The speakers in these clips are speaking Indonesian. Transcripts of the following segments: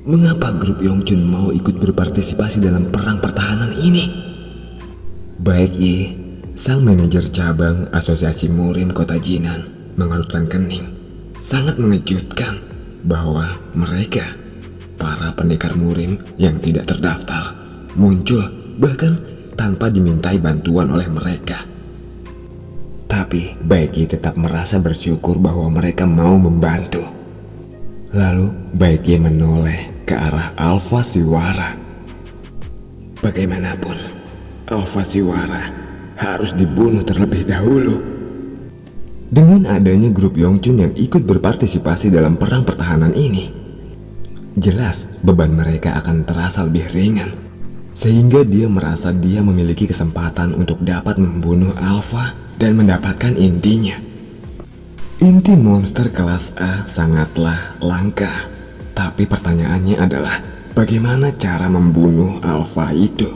Mengapa grup Yongchun mau ikut berpartisipasi dalam perang pertahanan ini? Baek Ye, sang manajer cabang Asosiasi Murim Kota Jinan, mengerutkan kening. Sangat mengejutkan bahwa mereka, para pendekar murim yang tidak terdaftar, muncul bahkan tanpa dimintai bantuan oleh mereka. Tapi Baek Ye tetap merasa bersyukur bahwa mereka mau membantu. Lalu Baek Ye menoleh ke arah Alpha Siwara. Bagaimanapun, Alpha Siwara harus dibunuh terlebih dahulu. Dengan adanya grup Yongchun yang ikut berpartisipasi dalam perang pertahanan ini, jelas beban mereka akan terasa lebih ringan. Sehingga dia merasa dia memiliki kesempatan untuk dapat membunuh Alpha dan mendapatkan intinya. Inti monster kelas A sangatlah langka. Tapi pertanyaannya adalah, bagaimana cara membunuh Alpha itu?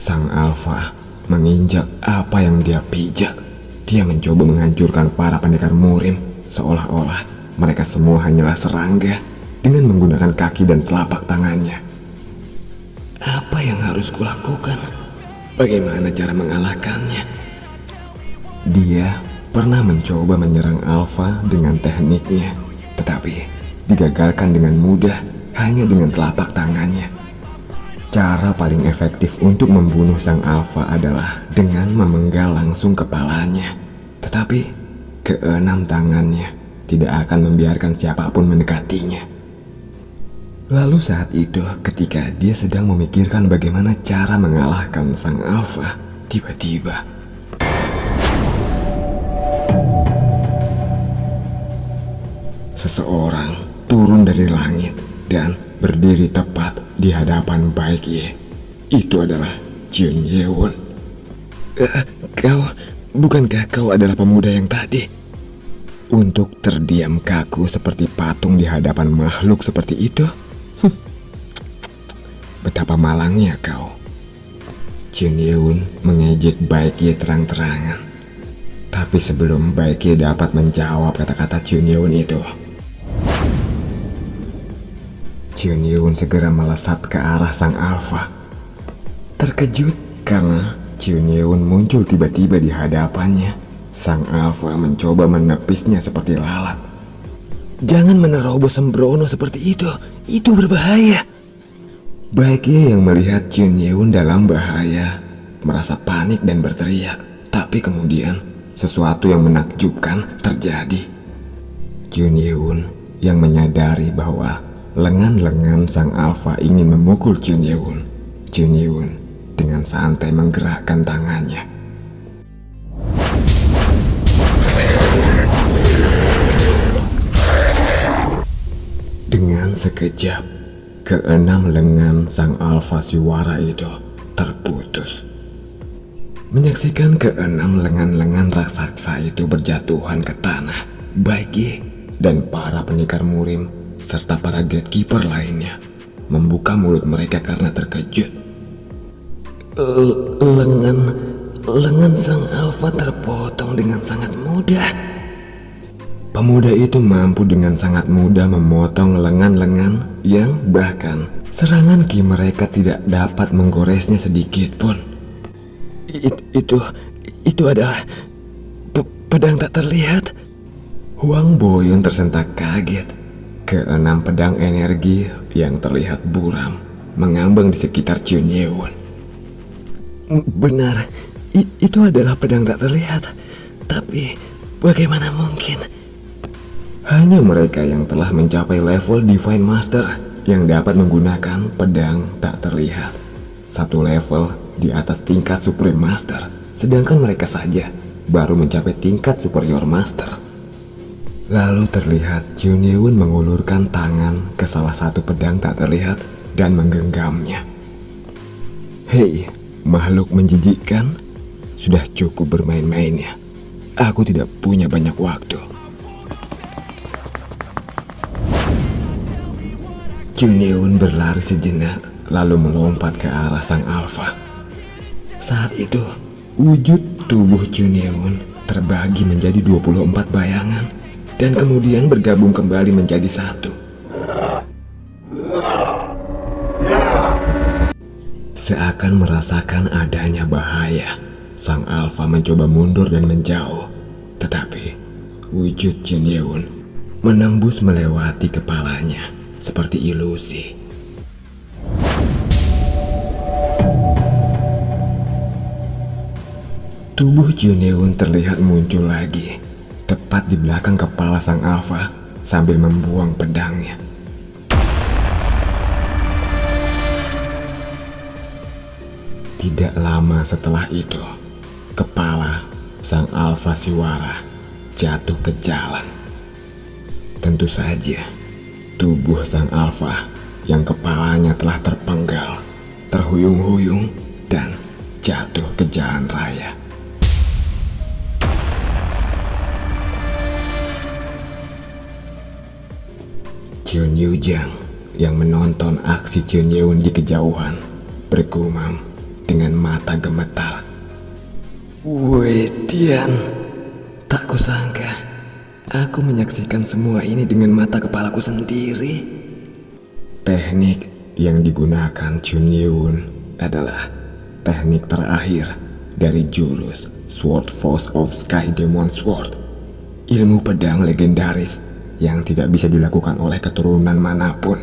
Sang Alpha menginjak apa yang dia pijak. Dia mencoba menghancurkan para pendekar murim, seolah-olah mereka semua hanyalah serangga, dengan menggunakan kaki dan telapak tangannya. Apa yang harus kulakukan? Bagaimana cara mengalahkannya? Dia pernah mencoba menyerang Alpha dengan tekniknya, tetapi digagalkan dengan mudah hanya dengan telapak tangannya. Cara paling efektif untuk membunuh sang Alpha adalah dengan memenggal langsung kepalanya. Tetapi keenam tangannya tidak akan membiarkan siapapun mendekatinya. Lalu saat itu, ketika dia sedang memikirkan bagaimana cara mengalahkan sang Alpha, tiba-tiba seseorang turun dari langit dan berdiri tepat di hadapan Baek Ye. Itu adalah Jun Ye-won. Bukankah kau adalah pemuda yang tadi? Untuk terdiam kaku seperti patung di hadapan makhluk seperti itu? Betapa malangnya kau. Jun Ye-won mengejek Baek Ye terang-terangan. Tapi sebelum Baek Ye dapat menjawab kata-kata Jun Ye-won itu, Jun Ye-won segera melesat ke arah sang Alpha. Terkejut karena Jun Ye-won muncul tiba-tiba di hadapannya, sang Alpha mencoba menepisnya seperti lalat. Jangan menerobos sembrono seperti itu berbahaya. Baek Ye yang melihat Jun Ye-won dalam bahaya merasa panik dan berteriak. Tapi kemudian sesuatu yang menakjubkan terjadi. Jun Ye-won yang menyadari bahwa lengan-lengan sang Alpha ingin memukul Jun Ye-won. Jun Ye-won dengan santai menggerakkan tangannya. Dengan sekejap, keenam lengan sang Alpha Siwara itu terputus. Menyaksikan keenam lengan-lengan raksasa itu berjatuhan ke tanah, Baek Ye dan para pendekar murim serta para gatekeeper lainnya membuka mulut mereka karena terkejut. Lengan sang Alpha terpotong dengan sangat mudah. Pemuda itu mampu dengan sangat mudah memotong lengan-lengan yang bahkan serangan ki mereka tidak dapat menggoresnya sedikit pun. Itu adalah pedang tak terlihat. Huang Boyun tersentak kaget. Keenam pedang energi yang terlihat buram mengambang di sekitar Jun Ye-won. Benar, itu adalah pedang tak terlihat. Tapi bagaimana mungkin? Hanya mereka yang telah mencapai level Divine Master yang dapat menggunakan pedang tak terlihat. Satu level di atas tingkat Supreme Master, sedangkan mereka saja baru mencapai tingkat Superior Master. Lalu terlihat Jun Ye-won mengulurkan tangan ke salah satu pedang tak terlihat dan menggenggamnya. Hei, makhluk menjijikkan, sudah cukup bermain-mainnya. Aku tidak punya banyak waktu. Jun Ye-won berlari sejenak, lalu melompat ke arah sang Alpha. Saat itu, Wujud tubuh Jun Yeon terbagi menjadi 24 bayangan dan kemudian bergabung kembali menjadi satu. Seakan merasakan adanya bahaya, sang alfa mencoba mundur dan menjauh. Tetapi wujud Jun Yeon menembus melewati kepalanya seperti ilusi. Tubuh Jun Yeon terlihat muncul lagi, tepat di belakang kepala sang alfa sambil membuang pedangnya. Tidak lama setelah itu, kepala sang alfa Siwara jatuh ke jalan. Tentu saja, tubuh sang alfa yang kepalanya telah terpenggal, terhuyung-huyung, dan jatuh ke jalan raya. Chun Yu-jang yang menonton aksi Jun Yeon di kejauhan bergumam dengan mata gemetar. Wedian, tak kusangka aku menyaksikan semua ini dengan mata kepalaku sendiri. Teknik yang digunakan Jun Yeon adalah teknik terakhir dari jurus Sword Force of Sky Demon Sword, ilmu pedang legendaris yang tidak bisa dilakukan oleh keturunan manapun.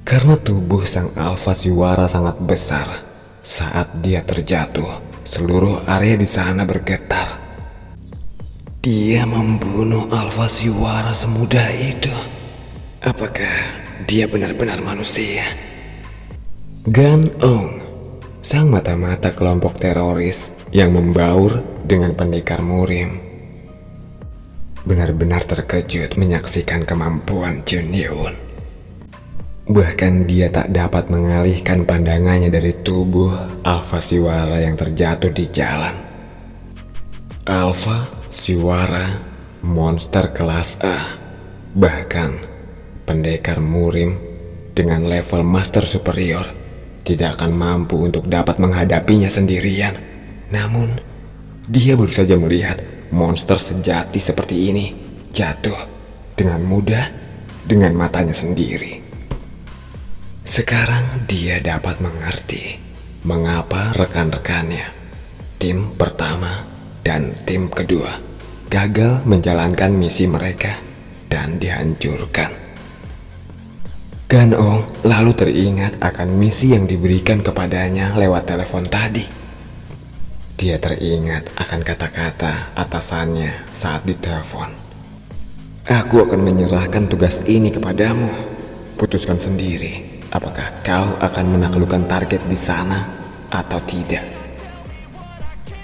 Karena tubuh sang alfa Siwara sangat besar, saat dia terjatuh, seluruh area di sana bergetar. Dia membunuh alfa Siwara semudah itu. Apakah dia benar-benar manusia? Gan Ong, sang mata-mata kelompok teroris yang membaur dengan pendekar Murim, benar-benar terkejut menyaksikan kemampuan Jun Yeon. Bahkan dia tak dapat mengalihkan pandangannya dari tubuh Alfa Siwara yang terjatuh di jalan. Alfa Siwara, monster kelas A, bahkan pendekar Murim dengan level master superior tidak akan mampu untuk dapat menghadapinya sendirian. Namun, dia baru saja melihat monster sejati seperti ini jatuh dengan mudah dengan matanya sendiri. Sekarang dia dapat mengerti mengapa rekan-rekannya, tim pertama dan tim kedua, gagal menjalankan misi mereka dan dihancurkan. Gan Ong lalu teringat akan misi yang diberikan kepadanya lewat telepon tadi. Dia teringat akan kata-kata atasannya saat ditelepon. Aku akan menyerahkan tugas ini kepadamu. Putuskan sendiri. Apakah kau akan menaklukkan target di sana atau tidak?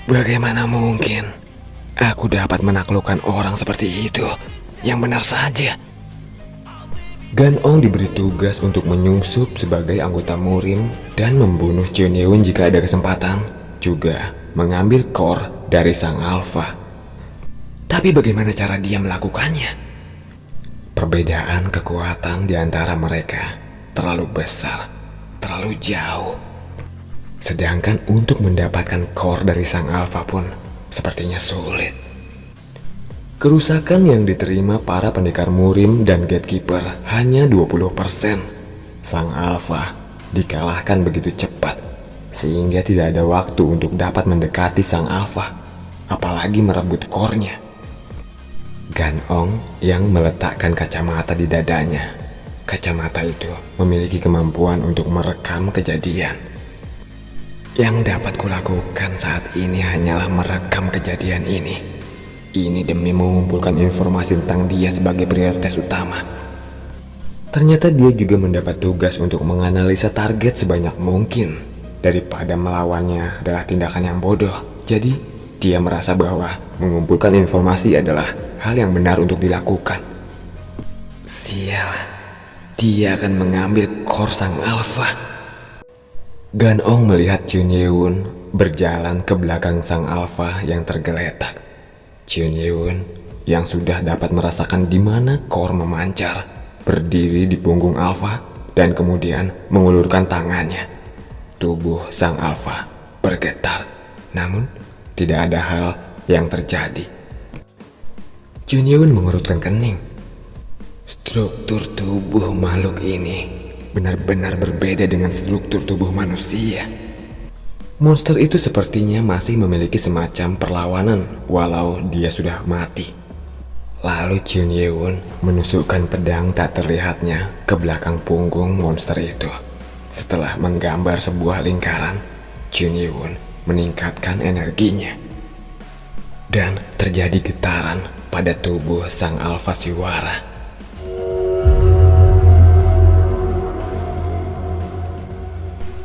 Bagaimana mungkin aku dapat menaklukkan orang seperti itu? Yang benar saja. Gan Ong diberi tugas untuk menyusup sebagai anggota Murim dan membunuh Jun Yeon jika ada kesempatan, juga mengambil core dari sang alfa. Tapi bagaimana cara dia melakukannya? Perbedaan kekuatan di antara mereka terlalu besar, terlalu jauh. Sedangkan untuk mendapatkan core dari sang alfa pun sepertinya sulit. Kerusakan yang diterima para pendekar Murim dan Gatekeeper hanya 20%. Sang alfa dikalahkan begitu cepat, sehingga tidak ada waktu untuk dapat mendekati sang alfa, apalagi merebut core-nya. Gan Ong yang meletakkan kacamata di dadanya. Kacamata itu memiliki kemampuan untuk merekam kejadian. Yang dapat kulakukan saat ini hanyalah merekam kejadian ini. Ini demi mengumpulkan informasi tentang dia sebagai prioritas utama. Ternyata dia juga mendapat tugas untuk menganalisa target sebanyak mungkin. Daripada melawannya adalah tindakan yang bodoh. Jadi dia merasa bahwa mengumpulkan informasi adalah hal yang benar untuk dilakukan. Sial. Dia akan mengambil core sang alfa. Gan Ong melihat Jun Yeon berjalan ke belakang sang alfa yang tergeletak. Jun Yeon yang sudah dapat merasakan di mana core memancar, berdiri di punggung alfa dan kemudian mengulurkan tangannya. Tubuh sang alfa bergetar Namun, tidak ada hal yang terjadi. Junyeon mengerutkan kening. Struktur tubuh makhluk ini benar-benar berbeda dengan struktur tubuh manusia. Monster itu sepertinya masih memiliki semacam perlawanan walau dia sudah mati. Lalu Junyeon menusukkan pedang tak terlihatnya ke belakang punggung monster itu. Setelah menggambar sebuah lingkaran, Junyeon meningkatkan energinya. Dan terjadi getaran pada tubuh sang Alpha Siwara.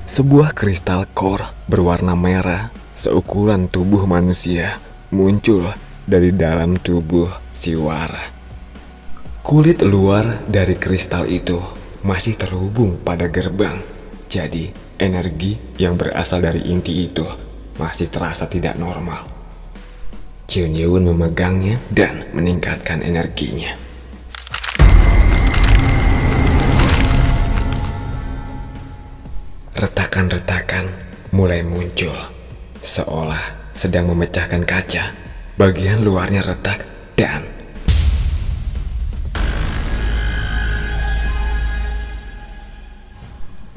Sebuah kristal core berwarna merah seukuran tubuh manusia muncul dari dalam tubuh Siwara. Kulit luar dari kristal itu masih terhubung pada gerbang. Jadi energi yang berasal dari inti itu masih terasa tidak normal. Junyeon memegangnya dan meningkatkan energinya. Retakan-retakan mulai muncul, seolah sedang memecahkan kaca. Bagian luarnya retak dan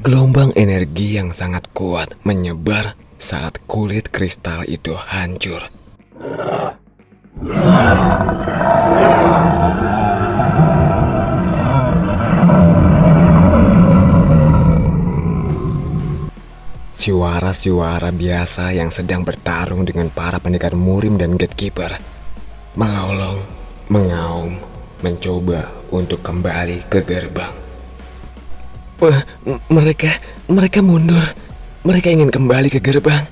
gelombang energi yang sangat kuat menyebar saat kulit kristal itu hancur. Siwara-siwara biasa yang sedang bertarung dengan para pendekar Murim dan Gatekeeper melolong, mengaum, mencoba untuk kembali ke gerbang. Mereka mundur. Mereka ingin kembali ke gerbang.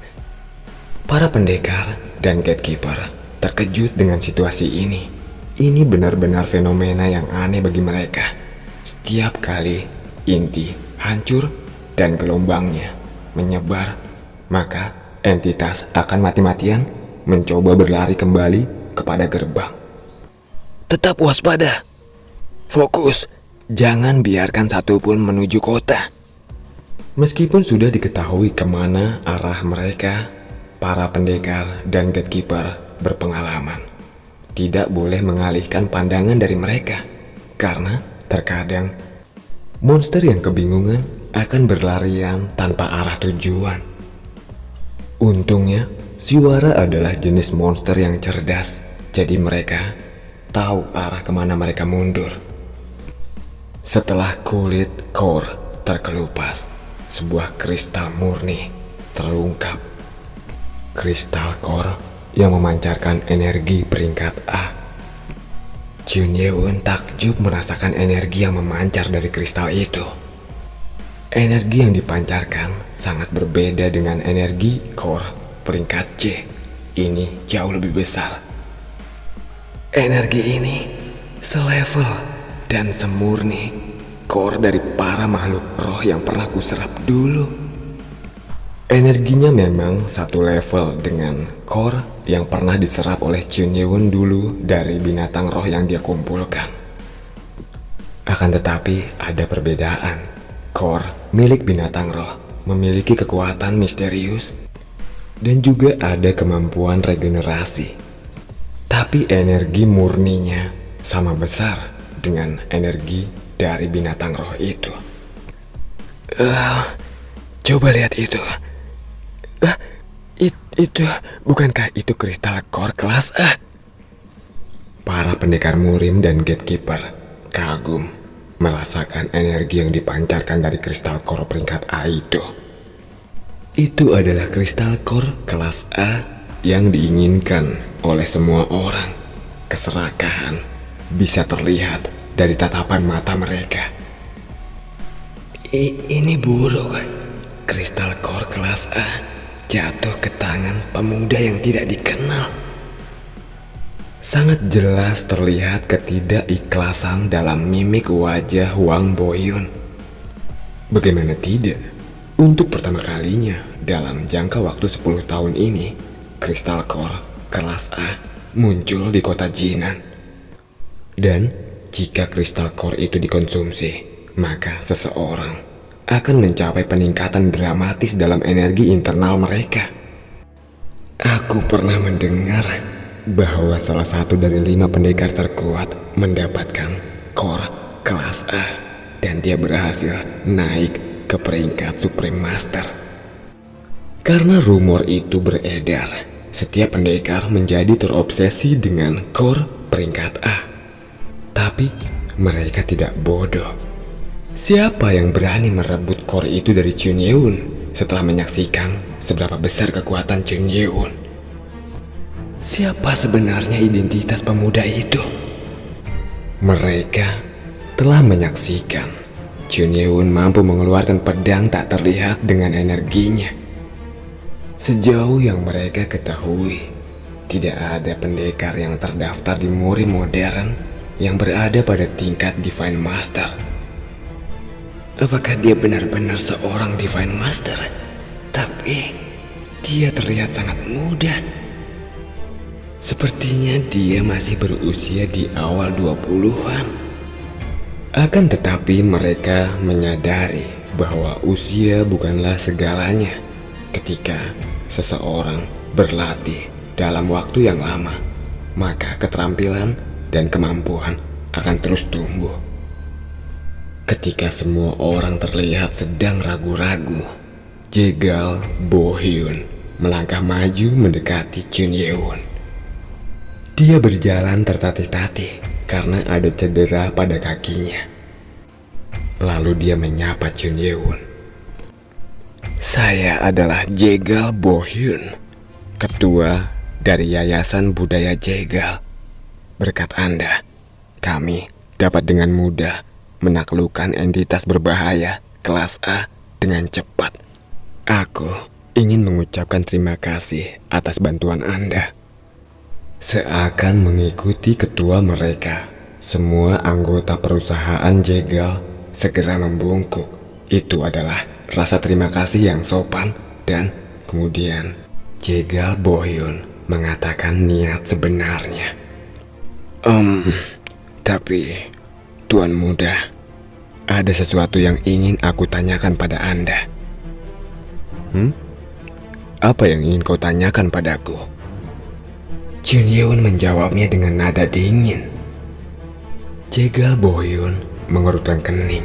Para pendekar dan Gatekeeper terkejut dengan situasi ini. Ini benar-benar fenomena yang aneh bagi mereka. Setiap kali inti hancur dan gelombangnya menyebar, maka entitas akan mati-matian mencoba berlari kembali kepada gerbang. Tetap waspada. Fokus. Jangan biarkan satupun menuju kota. Meskipun sudah diketahui kemana arah mereka, para pendekar dan Gatekeeper berpengalaman. Tidak boleh mengalihkan pandangan dari mereka, karena terkadang monster yang kebingungan akan berlarian tanpa arah tujuan. Untungnya, Siwara adalah jenis monster yang cerdas, jadi mereka tahu arah kemana mereka mundur. Setelah kulit core terkelupas, sebuah kristal murni terungkap. Kristal core yang memancarkan energi peringkat A. Junyeon takjub merasakan energi yang memancar dari kristal itu. Energi yang dipancarkan sangat berbeda dengan energi core peringkat C. Ini jauh lebih besar. Energi ini selevel dan semurni core dari para makhluk roh yang pernah kuserap dulu. Energinya memang satu level dengan core yang pernah diserap oleh Junyeon dulu dari binatang roh yang dia kumpulkan. Akan tetapi ada perbedaan. Core milik binatang roh memiliki kekuatan misterius dan juga ada kemampuan regenerasi. Tapi energi murninya sama besar dengan energi dari binatang roh itu. Coba lihat itu. Itu bukankah itu kristal core kelas A? Para pendekar Murim dan Gatekeeper kagum merasakan energi yang dipancarkan dari kristal core peringkat A itu. Itu adalah kristal core kelas A yang diinginkan oleh semua orang. Keserakahan bisa terlihat dari tatapan mata mereka. Ini buruk. Kristal core kelas A jatuh ke tangan pemuda yang tidak dikenal. Sangat jelas terlihat ketidakikhlasan dalam mimik wajah Hwang Boyun. Bagaimana tidak? Untuk pertama kalinya dalam jangka waktu 10 tahun ini, kristal core kelas A muncul di kota Jinan. Dan jika kristal core itu dikonsumsi, maka seseorang akan mencapai peningkatan dramatis dalam energi internal mereka. Aku pernah mendengar bahwa salah satu dari 5 pendekar terkuat mendapatkan core kelas A dan dia berhasil naik ke peringkat Supreme Master. Karena rumor itu beredar, setiap pendekar menjadi terobsesi dengan core peringkat A. Tapi mereka tidak bodoh. Siapa yang berani merebut core itu dari Chun Yeun setelah menyaksikan seberapa besar kekuatan Chun Yeun? Siapa sebenarnya identitas pemuda itu? Mereka telah menyaksikan Chun Yeun mampu mengeluarkan pedang tak terlihat dengan energinya. Sejauh yang mereka ketahui, tidak ada pendekar yang terdaftar di murim modern yang berada pada tingkat Divine Master. Apakah dia benar-benar seorang Divine Master? Tapi dia terlihat sangat muda. Sepertinya dia masih berusia di awal 20-an. Akan tetapi mereka menyadari bahwa usia bukanlah segalanya ketika seseorang berlatih dalam waktu yang lama, maka keterampilan dan kemampuan akan terus tumbuh. Ketika semua orang terlihat sedang ragu-ragu, Jegal Bo Hyun melangkah maju mendekati Chun Yeun. Dia berjalan tertatih-tatih karena ada cedera pada kakinya. Lalu dia menyapa Chun Yeun. "Saya adalah Jegal Bo Hyun, ketua dari Yayasan Budaya Jegal. Berkat Anda, kami dapat dengan mudah menaklukkan entitas berbahaya kelas A dengan cepat. Aku ingin mengucapkan terima kasih atas bantuan Anda." Seakan mengikuti ketua mereka, semua anggota perusahaan Jegal segera membungkuk. Itu adalah rasa terima kasih yang sopan dan kemudian Jegal Bo Hyun mengatakan niat sebenarnya. Tapi Tuan Muda, ada sesuatu yang ingin aku tanyakan pada Anda." Apa yang ingin kau tanyakan padaku?" Chun Yeun menjawabnya dengan nada dingin. Jegal Bo Hyun mengerutkan kening.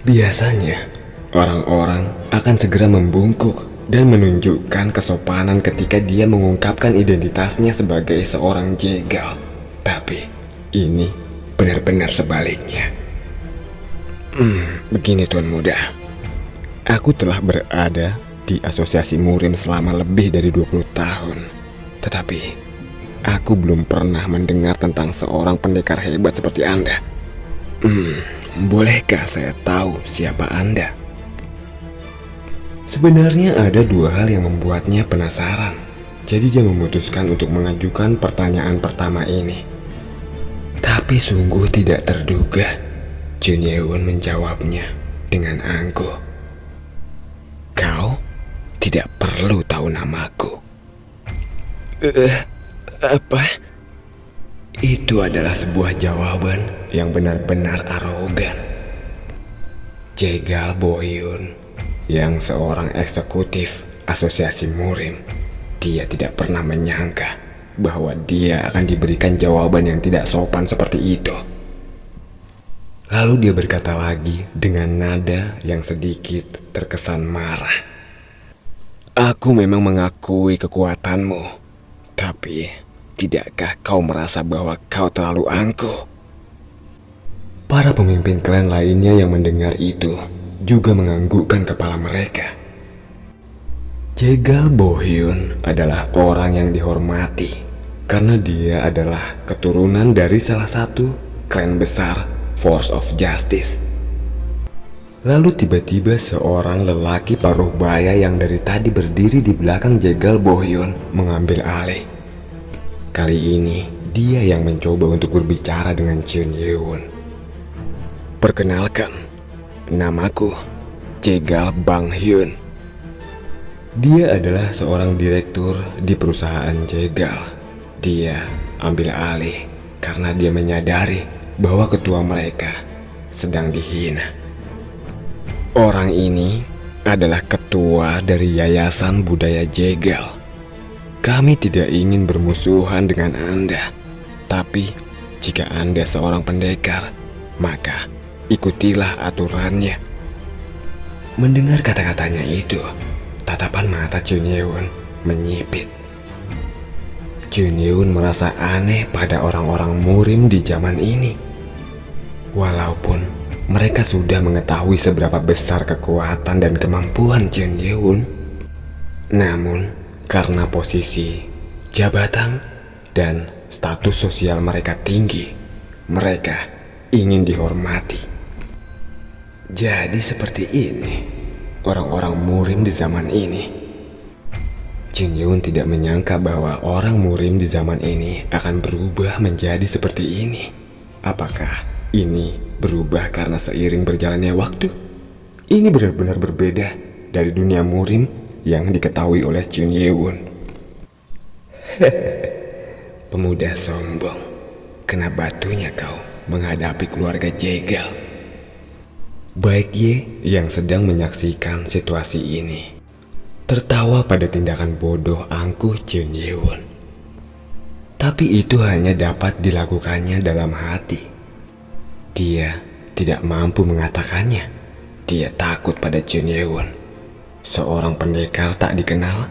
Biasanya, orang-orang akan segera membungkuk dan menunjukkan kesopanan ketika dia mengungkapkan identitasnya sebagai seorang Jegal. Tapi ini benar-benar sebaliknya. Begini Tuan Muda, aku telah berada di asosiasi murim selama lebih dari 20 tahun. Tetapi aku belum pernah mendengar tentang seorang pendekar hebat seperti Anda. Bolehkah saya tahu siapa Anda? Sebenarnya ada 2 hal yang membuatnya penasaran. Jadi dia memutuskan untuk mengajukan pertanyaan pertama ini. Tapi sungguh tidak terduga, Chun Yeun menjawabnya dengan angkuh. "Kau tidak perlu tahu namaku." Apa? Itu adalah sebuah jawaban yang benar-benar arogan. Jegal Bo Hyun yang seorang eksekutif asosiasi murim, dia tidak pernah menyangka bahwa dia akan diberikan jawaban yang tidak sopan seperti itu. Lalu dia berkata lagi dengan nada yang sedikit terkesan marah. "Aku memang mengakui kekuatanmu, tapi tidakkah kau merasa bahwa kau terlalu angkuh?" Para pemimpin klan lainnya yang mendengar itu juga menganggukkan kepala mereka. Jegal Bo Hyun adalah orang yang dihormati karena dia adalah keturunan dari salah satu klan besar Force of Justice. Lalu tiba-tiba seorang lelaki paruh baya yang dari tadi berdiri di belakang Jegal Bo Hyun mengambil alih. Kali ini dia yang mencoba untuk berbicara dengan Chun Yeun. "Perkenalkan, namaku Jegal Bang Hyun. Dia adalah seorang direktur di perusahaan Jegal. Dia ambil alih karena dia menyadari bahwa ketua mereka sedang dihina. Orang ini adalah ketua dari Yayasan Budaya Jegal. Kami tidak ingin bermusuhan dengan Anda. Tapi, jika Anda seorang pendekar, maka ikutilah aturannya. Mendengar kata-katanya itu, tatapan mata Jun Yeun menyipit. Jun Yeun merasa aneh pada orang-orang murim di zaman ini. Walaupun mereka sudah mengetahui seberapa besar kekuatan dan kemampuan Jun Yeun, namun karena posisi, jabatan, dan status sosial mereka tinggi, mereka ingin dihormati. Jadi seperti ini orang-orang murim di zaman ini. Jun Yeun tidak menyangka bahwa orang murim di zaman ini akan berubah menjadi seperti ini. Apakah ini berubah karena seiring berjalannya waktu? Ini benar-benar berbeda dari dunia murim yang diketahui oleh Jun Yeun. Pemuda sombong, kena batunya kau menghadapi keluarga jegal. Baik Ye yang sedang menyaksikan situasi ini tertawa pada tindakan bodoh angkuh Jun Yeun. Tapi itu hanya dapat dilakukannya dalam hati. Dia tidak mampu mengatakannya. Dia takut pada Jun Yeun, seorang pendekar tak dikenal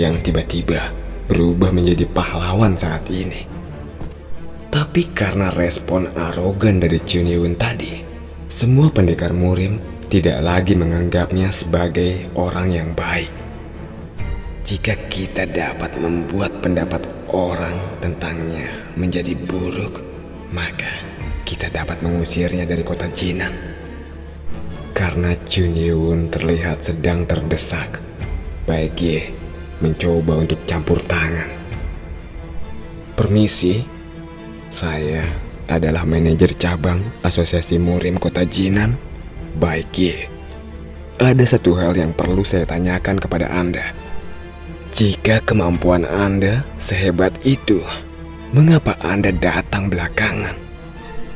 yang tiba-tiba berubah menjadi pahlawan saat ini. Tapi karena respon arogan dari Jun Yeun tadi, semua pendekar murim tidak lagi menganggapnya sebagai orang yang baik. Jika kita dapat membuat pendapat orang tentangnya menjadi buruk, maka kita dapat mengusirnya dari kota Jinan. Karena Jun Yeun terlihat sedang terdesak, Baek Ye mencoba untuk campur tangan. Permisi, saya adalah manajer cabang Asosiasi Murim Kota Jinan, Baek Ye. Ada satu hal yang perlu saya tanyakan kepada Anda. Jika kemampuan Anda sehebat itu, mengapa Anda datang belakangan?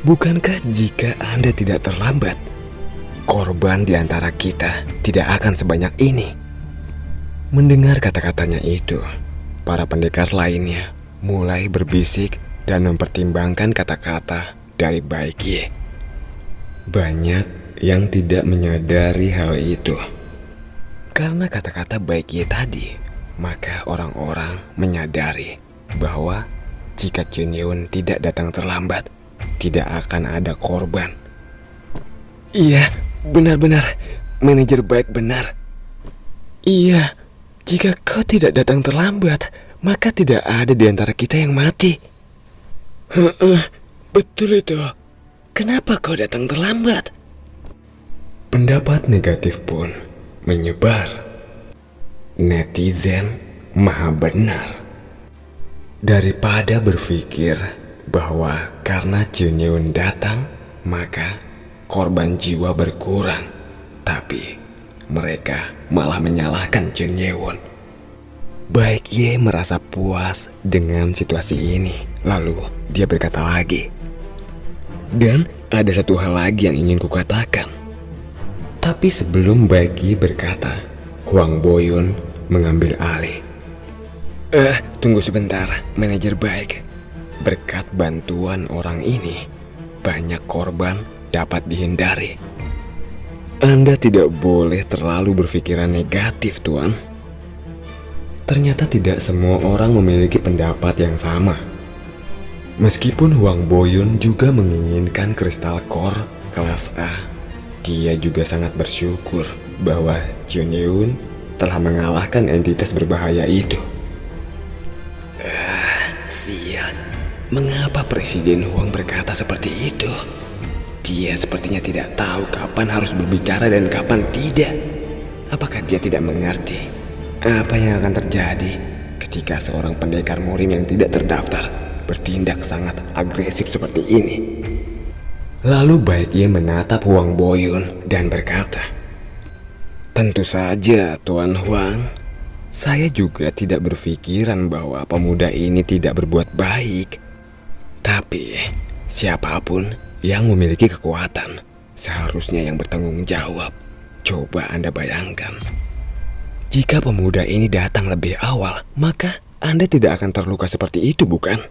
Bukankah jika Anda tidak terlambat, korban di antara kita tidak akan sebanyak ini? Mendengar kata-katanya itu, para pendekar lainnya mulai berbisik dan mempertimbangkan kata-kata dari Baek Ye. Banyak yang tidak menyadari hal itu. Karena kata-kata Baek Ye tadi, maka orang-orang menyadari bahwa jika Jun Yeun tidak datang terlambat, tidak akan ada korban. Iya, benar-benar, manajer Baek benar. Iya, jika kau tidak datang terlambat, maka tidak ada di antara kita yang mati. Betul itu. Kenapa kau datang terlambat? Pendapat negatif pun menyebar. Netizen maha benar. Daripada berpikir bahwa karena Jun Yeun datang, maka korban jiwa berkurang, tapi mereka malah menyalahkan Jun Yeun. Baek Ye merasa puas dengan situasi ini. Lalu dia berkata lagi, dan ada satu hal lagi yang ingin kukatakan. Tapi sebelum Baek Ye berkata, Hwang Boyun mengambil alih. Tunggu sebentar, manajer Baek. Berkat bantuan orang ini, banyak korban dapat dihindari. Anda tidak boleh terlalu berpikiran negatif, Tuan. Ternyata tidak semua orang memiliki pendapat yang sama. Meskipun Hwang Boyun juga menginginkan kristal core kelas A, dia juga sangat bersyukur bahwa Jun Yeun telah mengalahkan entitas berbahaya itu. Sial, mengapa Presiden Hwang berkata seperti itu? Dia sepertinya tidak tahu kapan harus berbicara dan kapan tidak. Apakah dia tidak mengerti apa yang akan terjadi ketika seorang pendekar murim yang tidak terdaftar bertindak sangat agresif seperti ini? Lalu Baek Ye menatap Hwang Boyun dan berkata, tentu saja Tuan Hwang, saya juga tidak berpikiran bahwa pemuda ini tidak berbuat baik. Tapi siapapun yang memiliki kekuatan seharusnya yang bertanggung jawab. Coba Anda bayangkan, jika pemuda ini datang lebih awal, maka Anda tidak akan terluka seperti itu, bukan?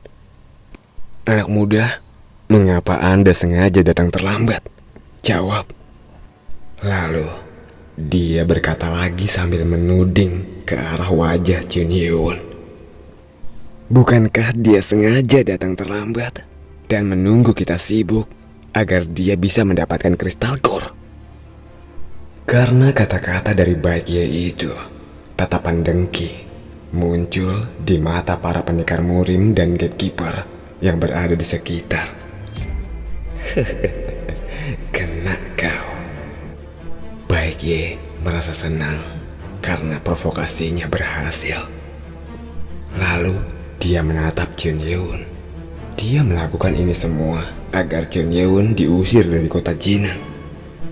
Anak muda, mengapa Anda sengaja datang terlambat? Jawab. Lalu, dia berkata lagi sambil menuding ke arah wajah Chun Hyun. Bukankah dia sengaja datang terlambat dan menunggu kita sibuk agar dia bisa mendapatkan kristal core? Karena kata-kata dari Baekje itu, tatapan dengki muncul di mata para pendekar murim dan gatekeeper yang berada di sekitar. Kena kau. Baekje merasa senang karena provokasinya berhasil. Lalu dia menatap Chun Hyun. Dia melakukan ini semua agar Chun Hyun diusir dari kota Jinan.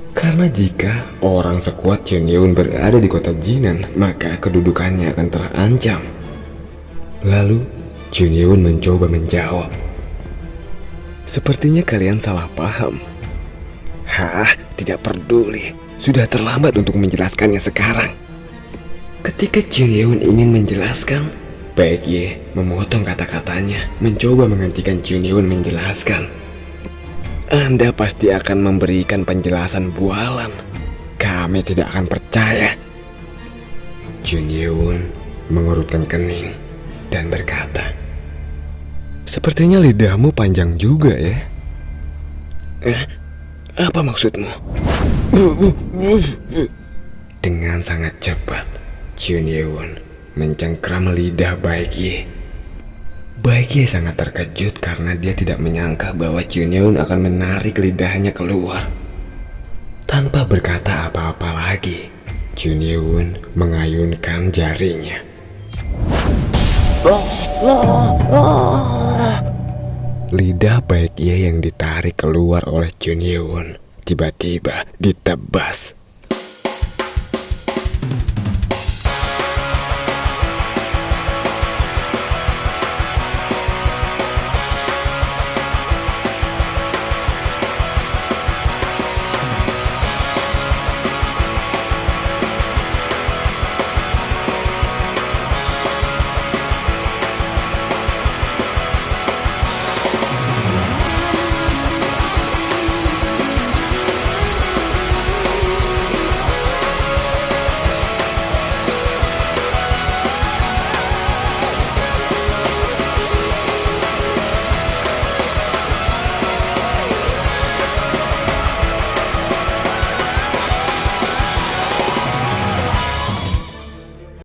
Karena jika orang sekuat Chun Hyun berada di kota Jinan, maka kedudukannya akan terancam. Lalu Chun Hyun mencoba menjawab. Sepertinya kalian salah paham. Hah, tidak peduli. Sudah terlambat untuk menjelaskannya sekarang. Ketika Chun Hyun ingin menjelaskan, Baekje memotong kata-katanya, mencoba menghentikan Chun Hyun menjelaskan. Anda pasti akan memberikan penjelasan bualan. Kami tidak akan percaya. Chun Hyun mengurutkan kening dan berkata, sepertinya lidahmu panjang juga ya. Apa maksudmu? Dengan sangat cepat, Chun Hyun mencengkram lidah Baekje. Baekje sangat terkejut karena dia tidak menyangka bahwa Chun Hyun akan menarik lidahnya keluar. Tanpa berkata apa-apa lagi, Chun Hyun mengayunkan jarinya. Lidah Baekje yang ditarik keluar oleh Chun Hyun tiba-tiba ditebas